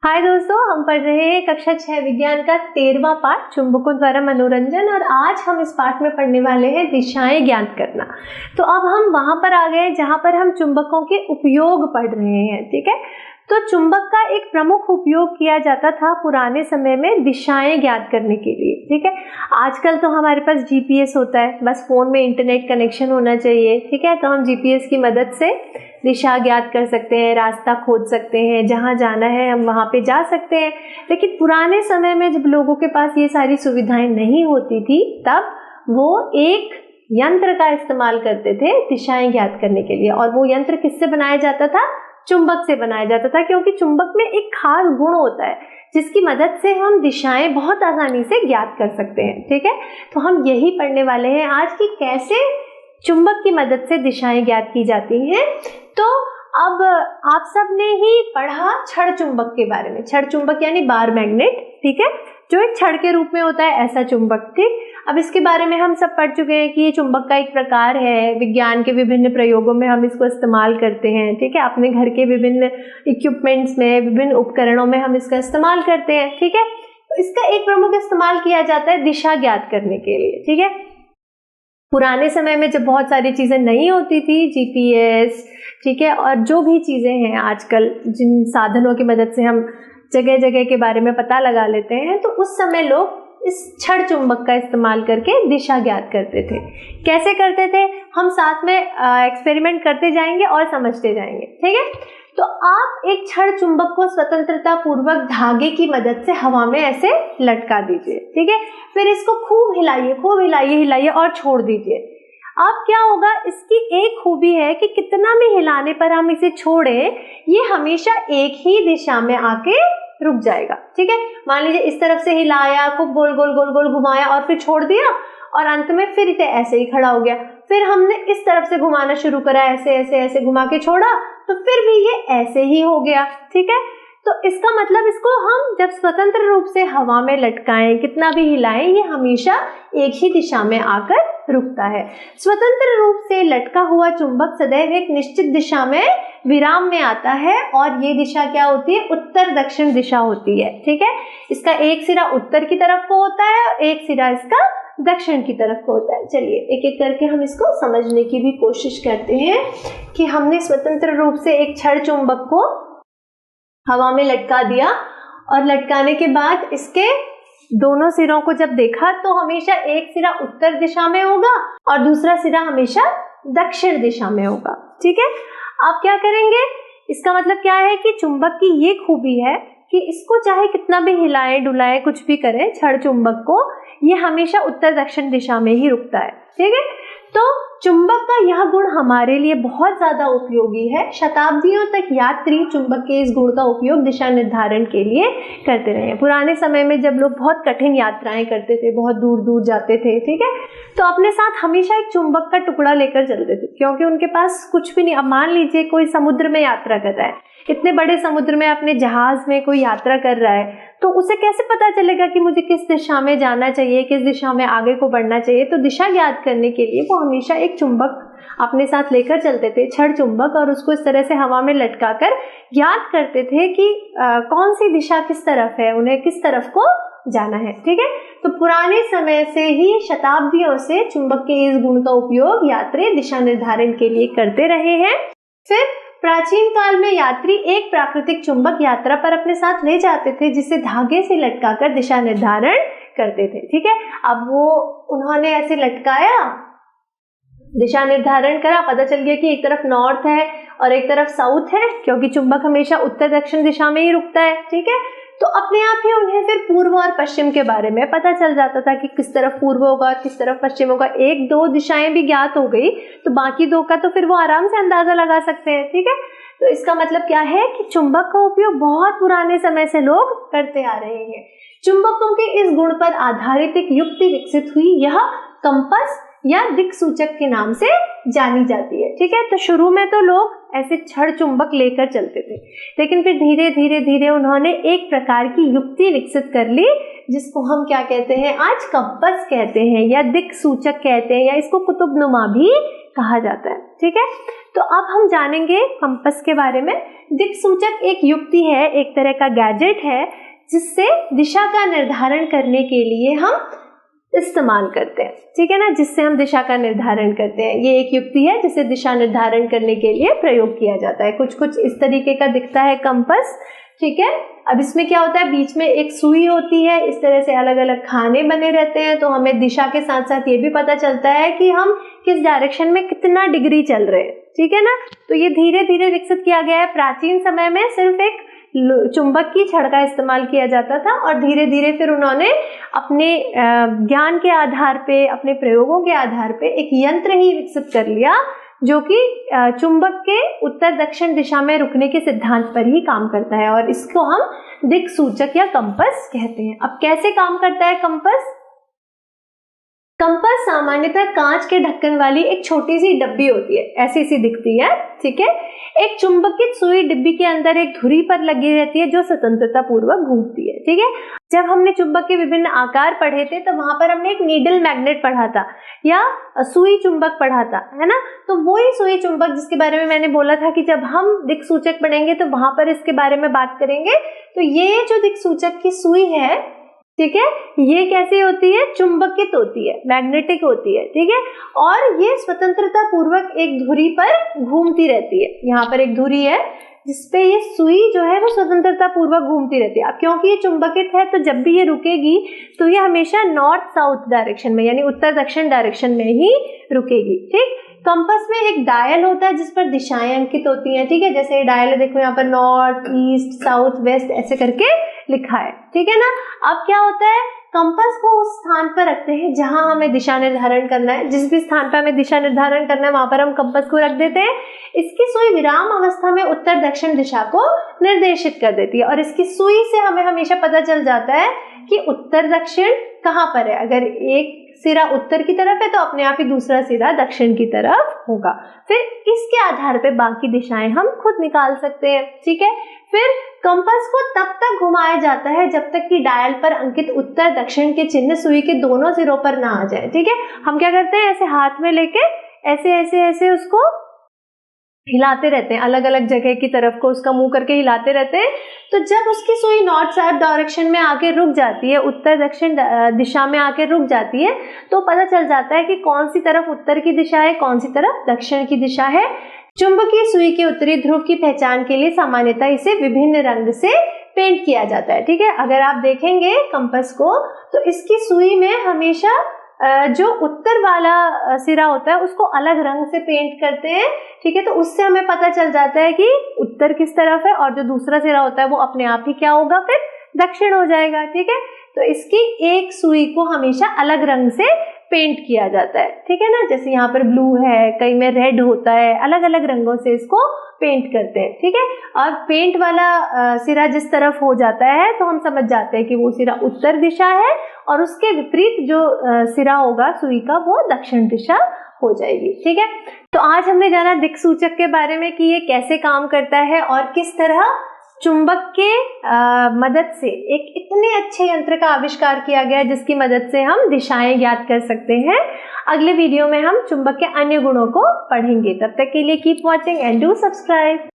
हाय दोस्तों, हम पढ़ रहे हैं कक्षा 6 विज्ञान का 13वां पाठ चुंबकों द्वारा मनोरंजन। और आज हम इस पाठ में पढ़ने वाले हैं दिशाएं ज्ञात करना। तो अब हम वहां पर आ गए जहां पर हम चुंबकों के उपयोग पढ़ रहे हैं। ठीक है, तो चुंबक का एक प्रमुख उपयोग किया जाता था पुराने समय में दिशाएं ज्ञात करने के लिए। ठीक है, आजकल तो हमारे पास जीपीएस होता है, बस फोन में इंटरनेट कनेक्शन होना चाहिए। ठीक है, तो हम जीपीएस की मदद से दिशा ज्ञात कर सकते हैं, रास्ता खोज सकते हैं, जहां जाना है हम वहां पे जा सकते हैं। लेकिन पुराने समय में जब लोगों के पास ये सारी सुविधाएं नहीं होती थी, तब वो एक यंत्र का इस्तेमाल करते थे दिशाएं ज्ञात करने के लिए। और वो यंत्र किससे बनाया जाता था? चुंबक से बनाया जाता था, क्योंकि चुंबक में एक खास गुण होता है जिसकी मदद से हम दिशाएं बहुत आसानी से ज्ञात कर सकते हैं। ठीक है, तो हम यही पढ़ने वाले हैं आज की कैसे चुंबक की मदद से दिशाएं ज्ञात की जाती हैं। तो अब आप सब ने ही पढ़ा छड़ चुंबक के बारे में। छड़ चुंबक यानी बार मैग्नेट, ठीक है, जो एक छड़ के रूप में होता है, ऐसा चुंबक। ठीक, अब इसके बारे में हम सब पढ़ चुके हैं कि ये चुंबक का एक प्रकार है। विज्ञान के विभिन्न प्रयोगों में हम इसको इस्तेमाल करते हैं। ठीक है, अपने घर के विभिन्न इक्विपमेंट्स में, विभिन्न उपकरणों में हम इसका इस्तेमाल करते हैं। ठीक है, तो इसका एक प्रमुख इस्तेमाल किया जाता है दिशा ज्ञात करने के लिए। ठीक है, पुराने समय में जब बहुत सारी चीजें नहीं होती थी, जीपीएस, ठीक है, और जो भी चीजें हैं आजकल जिन साधनों की मदद से हम जगह जगह के बारे में पता लगा लेते हैं, तो उस समय लोग इस छड़ चुंबक का इस्तेमाल करके दिशा ज्ञात करते थे। कैसे करते थे, हम साथ में एक्सपेरिमेंट करते जाएंगे और समझते जाएंगे। ठीक है, तो आप एक छड़ चुंबक को स्वतंत्रता पूर्वक धागे की मदद से हवा में ऐसे लटका दीजिए। ठीक है, फिर इसको खूब हिलाइए और छोड़ दीजिए। अब क्या होगा, इसकी एक खूबी है कि कितना भी हिलाने पर हम इसे छोड़ें, ये हमेशा एक ही दिशा में आके रुक जाएगा। ठीक है, मान लीजिए इस तरफ से हिलाया, खूब गोल गोल घुमाया और फिर छोड़ दिया, और अंत में फिर इसे ऐसे ही खड़ा हो गया। फिर हमने इस तरफ से घुमाना शुरू करा, ऐसे घुमा के छोड़ा, तो फिर भी ये ऐसे ही हो गया। ठीक है, तो इसका मतलब इसको हम जब स्वतंत्र रूप से हवा में लटकाएं, कितना भी हिलाएं, ये हमेशा एक ही दिशा में आकर रुकता है। स्वतंत्र रूप से लटका हुआ चुंबक सदैव एक निश्चित दिशा में विराम में आता है, और ये दिशा क्या होती है? उत्तर दक्षिण दिशा होती है। ठीक है, इसका एक सिरा उत्तर की तरफ को होता है और एक सिरा इसका दक्षिण की तरफ को होता है। चलिए एक एक करके हम इसको समझने की भी कोशिश करते हैं कि हमने स्वतंत्र रूप से एक छड़ चुंबक को हवा में लटका दिया, और लटकाने के बाद इसके दोनों सिरों को जब देखा तो हमेशा एक सिरा उत्तर दिशा में होगा और दूसरा सिरा हमेशा दक्षिण दिशा में होगा। ठीक है, आप क्या करेंगे, इसका मतलब क्या है कि चुंबक की ये खूबी है कि इसको चाहे कितना भी हिलाएं डुलाएं, कुछ भी करें, छड़ चुंबक को, ये हमेशा उत्तर दक्षिण दिशा में ही रुकता है। ठीक है, तो चुंबक का यह गुण हमारे लिए बहुत ज्यादा उपयोगी है। शताब्दियों तक यात्री चुंबक के इस गुण का उपयोग दिशा निर्धारण के लिए करते रहे। पुराने समय में जब लोग बहुत कठिन यात्राएं करते थे, बहुत दूर दूर जाते थे, ठीक है, तो अपने साथ हमेशा एक चुंबक का टुकड़ा लेकर चलते थे, क्योंकि उनके पास कुछ भी नहीं। अब मान लीजिए कोई समुद्र में यात्रा कर रहा है, इतने बड़े समुद्र में अपने जहाज में कोई यात्रा कर रहा है, तो उसे कैसे पता चलेगा कि मुझे किस दिशा में जाना चाहिए, किस दिशा में आगे को बढ़ना चाहिए? तो दिशा ज्ञात करने के लिए वो हमेशा एक चुंबक अपने साथ लेकर चलते थे, छड़ चुंबक, और उसको इस तरह से हवा में लटकाकर ज्ञात करते थे कि कौन सी दिशा किस तरफ है, उन्हें किस तरफ को जाना है। ठीक है, तो पुराने समय से ही, शताब्दियों से चुंबक के इस गुण का उपयोग यात्री दिशा निर्धारण के लिए करते रहे हैं। फिर प्राचीन काल में यात्री एक प्राकृतिक चुंबक यात्रा पर अपने साथ ले जाते थे, जिसे धागे से लटकाकर दिशा निर्धारण करते थे। ठीक है, अब वो उन्होंने ऐसे लटकाया, दिशा निर्धारण करा, पता चल गया कि एक तरफ नॉर्थ है और एक तरफ साउथ है, क्योंकि चुंबक हमेशा उत्तर दक्षिण दिशा में ही रुकता है। ठीक है, तो अपने आप ही उन्हें फिर पूर्व और पश्चिम के बारे में पता चल जाता था कि किस तरफ पूर्व होगा, किस तरफ पश्चिम होगा। एक दो दिशाएं भी ज्ञात हो गई तो बाकी दो का तो फिर वो आराम से अंदाजा लगा सकते हैं। ठीक है, तो इसका मतलब क्या है कि चुंबक का उपयोग बहुत पुराने समय से लोग करते आ रहे हैं। चुंबकों के इस गुण पर आधारित एक युक्ति विकसित हुई, यह कंपास या दिक सूचक के नाम से जानी जाती है। ठीक है, तो शुरू में तो लोग ऐसे छड़ चुंबक लेकर चलते थे, लेकिन फिर धीरे धीरे उन्होंने एक प्रकार की युक्ति विकसित कर ली, जिसको हम क्या कहते हैं आज? कंपास कहते हैं, या दिक सूचक कहते हैं, या इसको कुतुबनुमा भी कहा जाता है। ठीक है, तो अब हम जानेंगे कंपास के बारे में। दिक्सूचक एक युक्ति है, एक तरह का गैजेट है जिससे दिशा का निर्धारण करने के लिए हम इस्तेमाल करते हैं। ठीक है ना, जिससे हम दिशा का निर्धारण करते हैं। ये एक युक्ति है जिसे दिशा निर्धारण करने के लिए प्रयोग किया जाता है। कुछ कुछ इस तरीके का दिखता है कंपास। ठीक है, अब इसमें क्या होता है, बीच में एक सुई होती है, इस तरह से अलग अलग खाने बने रहते हैं, तो हमें दिशा के साथ साथ ये भी पता चलता है कि हम किस डायरेक्शन में कितना डिग्री चल रहे हैं। ठीक है ना, तो ये धीरे धीरे विकसित किया गया है। प्राचीन समय में सिर्फ एक चुंबक की छड़ का इस्तेमाल किया जाता था और धीरे धीरे फिर उन्होंने अपने ज्ञान के आधार पे, अपने प्रयोगों के आधार पे एक यंत्र ही विकसित कर लिया जो कि चुंबक के उत्तर दक्षिण दिशा में रुकने के सिद्धांत पर ही काम करता है, और इसको हम दिक्सूचक या कंपास कहते हैं। अब कैसे काम करता है कंपास? कंपास सामान्यतः कांच के ढक्कन वाली एक छोटी सी डब्बी होती है, ऐसी सी दिखती है। ठीक है, एक चुंबकित सुई डिब्बी के अंदर एक धुरी पर लगी रहती है जो स्वतंत्रता पूर्वक घूमती है। ठीक है, जब हमने चुंबक के विभिन्न आकार पढ़े थे तो वहां पर हमने एक नीडल मैग्नेट पढ़ा था या सुई चुंबक पढ़ा था, है ना। तो वही सुई चुंबक जिसके बारे में मैंने बोला था कि जब हम दिक्सूचक पढ़ेंगे तो वहां पर इसके बारे में बात करेंगे। तो ये जो दिक्सूचक की सुई है, ठीक है, ये कैसी होती है? चुंबकित होती है, मैग्नेटिक होती है। ठीक है, और ये स्वतंत्रता पूर्वक एक धुरी पर घूमती रहती है। यहाँ पर एक धुरी है जिसपे ये सुई जो है वो स्वतंत्रता पूर्वक घूमती रहती है। अब क्योंकि ये चुंबकित है तो जब भी ये रुकेगी तो ये हमेशा नॉर्थ साउथ डायरेक्शन में यानी उत्तर दक्षिण डायरेक्शन में ही रुकेगी। ठीक, कंपास में एक डायल होता है जिस पर दिशाएं अंकित होती हैं। ठीक है, जैसे ये डायल है, देखो यहाँ पर नॉर्थ, ईस्ट, साउथ, वेस्ट ऐसे करके लिखा है। ठीक है ना। अब क्या होता है, कंपास को उस स्थान पर रखते हैं जहां हमें दिशा निर्धारण करना है। जिस भी स्थान पर हमें दिशा निर्धारण करना है वहां पर हम कंपास को रख देते हैं। इसकी सुई विराम अवस्था में उत्तर दक्षिण दिशा को निर्देशित कर देती है और इसकी सुई से हमें हमेशा पता चल जाता है कि उत्तर दक्षिण कहाँ पर है। अगर एक सिरा उत्तर की तरफ है तो अपने आप ही दूसरा सिरा दक्षिण की तरफ होगा। फिर इसके आधार पे बाकी दिशाएं हम खुद निकाल सकते हैं। ठीक है, फिर कंपास को तब तक घुमाया जाता है जब तक कि डायल पर अंकित उत्तर दक्षिण के चिन्ह सुई के दोनों सिरों पर ना आ जाए। ठीक है, हम क्या करते हैं, ऐसे हाथ में लेके ऐसे ऐसे ऐसे उसको हिलाते रहते हैं, अलग अलग जगह की तरफ को उसका मुंह करके हिलाते रहते हैं। तो जब उसकी सुई नॉर्थ साउथ डायरेक्शन में आके रुक जाती है, उत्तर दक्षिण दिशा में आके रुक जाती है, तो पता चल जाता है कि कौन सी तरफ उत्तर की दिशा है, कौन सी तरफ दक्षिण की दिशा है। चुंबकीय सुई के उत्तरी ध्रुव की पहचान के लिए सामान्यतः इसे विभिन्न रंग से पेंट किया जाता है। ठीक है, अगर आप देखेंगे कंपास को तो इसकी सुई में हमेशा जो उत्तर वाला सिरा होता है उसको अलग रंग से पेंट करते हैं। ठीक है, तो उससे हमें पता चल जाता है कि उत्तर किस तरफ है और जो दूसरा सिरा होता है वो अपने आप ही क्या होगा, फिर दक्षिण हो जाएगा। ठीक है, तो इसकी एक सुई को हमेशा अलग रंग से पेंट किया जाता है। ठीक है ना, जैसे यहाँ पर ब्लू है, कहीं में रेड होता है, अलग अलग रंगों से इसको पेंट करते हैं। ठीक है, और पेंट वाला सिरा जिस तरफ हो जाता है तो हम समझ जाते हैं कि वो सिरा उत्तर दिशा है और उसके विपरीत जो सिरा होगा सुई का वो दक्षिण दिशा हो जाएगी। ठीक है, तो आज हमने जाना दिक्सूचक के बारे में कि ये कैसे काम करता है और किस तरह चुंबक के मदद से एक इतने अच्छे यंत्र का आविष्कार किया गया जिसकी मदद से हम दिशाएं ज्ञात कर सकते हैं। अगले वीडियो में हम चुंबक के अन्य गुणों को पढ़ेंगे। तब तक के लिए keep watching and do subscribe.